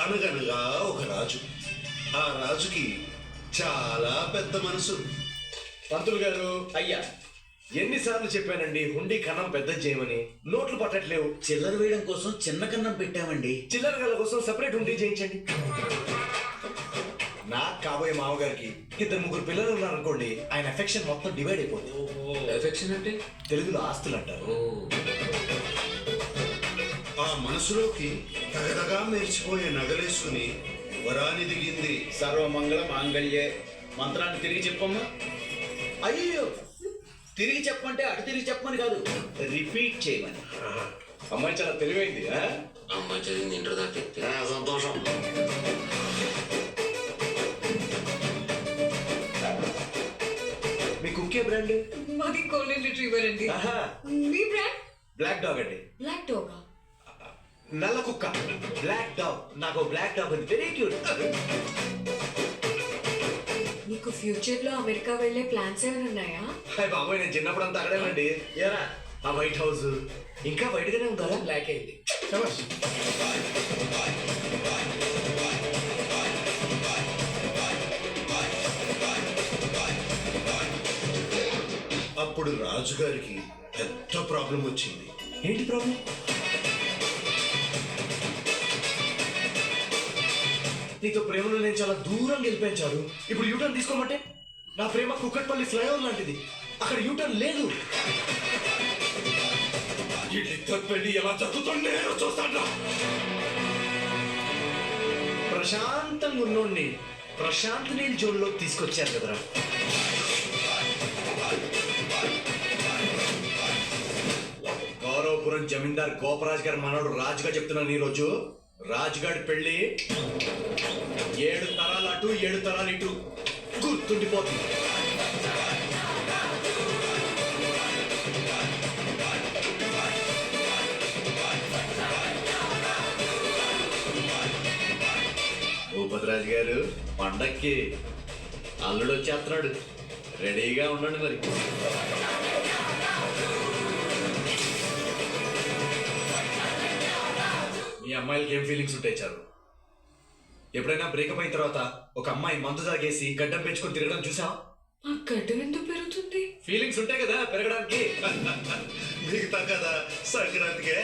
అనగనగా ఒక రాజు. ఆ రాజుకి చాలా పెద్ద మనసు. పంతులు గారు, అయ్యా, ఎన్నిసార్లు చెప్పానండి హుండీ కన్నం పెద్ద చేయమని? నోట్లు పట్టట్లేవు. చిల్లర వేయడం కోసం చిన్న కన్నం పెట్టామండి. చిల్లర గల కోసం సెపరేట్ హుండీ చేయించండి. నాకు కాబోయే మామగారికి 2-3 పిల్లలు ఉన్నారనుకోండి, ఆయన ఎఫెక్షన్ మొత్తం డివైడ్ అయిపోతుంది. ఎఫెక్షన్ అంటే తెలుగులో ఆస్తులు అంటారు. ఆ మనసులోకి తగదగా మెరిచిపోయే నగలేసుకుని వరాన్ని దిగింది. సర్వమంగళ మాంగళ్యే. మంత్రాన్ని తిరిగి చెప్పమ్మా. అయ్యో, తిరిగి చెప్పమంటే అటు తిరిగి చెప్పమని కాదు, రిపీట్ చేయమని. అమ్మాయి చాలా తెలివైంది. అమ్మాయి చదివింది ఇంటర్ దాకా. సంతోషం. మీ కుక్కే బ్రాండ్? మాది గోల్డెన్ రిట్రీవర్ అండి. మీ బ్రాండ్? బ్లాక్ డాగ్ అండి. బ్లాక్ డాగా? నల్ల కుక్క. Black dog. నాకు బ్లాక్ డాగ్ ఉంది, వెరీ క్యూట్. మీకు ఫ్యూచర్ లో అమెరికా వెళ్ళే ప్లాన్స్ ఏమైనా ఉన్నాయా? హాయ్ బాబోయ్, నేను చిన్నప్పుడు అంతా అక్కడేనండి. ఏరా, ఆ వైట్ హౌస్ ఇంకా వైట్ గానే ఉందా? బ్లాక్ అయింది. అప్పుడు రాజుగారికి పెద్ద ప్రాబ్లం వచ్చింది. ఏంటి ప్రాబ్లం? నీతో ప్రేమలో నేను చాలా దూరం గెలిపించాడు. ఇప్పుడు యూటర్న్ తీసుకోమంటే నా ప్రేమ కుక్కట్పల్లి ఫ్లైఓవర్ లాంటిది, అక్కడ యూటర్న్ లేదు. పెళ్లి ఎలా జరుగుతుండే చూస్తాను. ప్రశాంతంగా ఉన్నోడిని ప్రశాంత్ నీళ్ళ జోన్లోకి తీసుకొచ్చారు కదరా. గౌరవపురం జమీందార్ గోపరాజ్ గారి మనోడు రాజుగా చెప్తున్నాను. ఈ రోజు రాజుగాడి పెళ్లి 7 తరాలు అటు 7 తరాలు ఇటు గుర్తుండిపోతుంది. భూపతిరాజు గారు, పండక్కి అల్లుడు వచ్చేస్తున్నాడు, రెడీగా ఉండండి మరి. మీ అమ్మాయిలకి ఏం ఫీలింగ్స్ ఉంటాయి చాలు? ఎప్పుడైనా బ్రేకప్ అయిన తర్వాత ఒక అమ్మాయి మందు తాగేసి గడ్డం పెంచుకొని తిరగడం చూసావా? ఆ గడ్డం ఎందుకు పెరుగుతుంది? ఫీలింగ్స్ ఉంటాయి కదా పెరగడానికి. మిగతా కదా సంక్రాంతికే.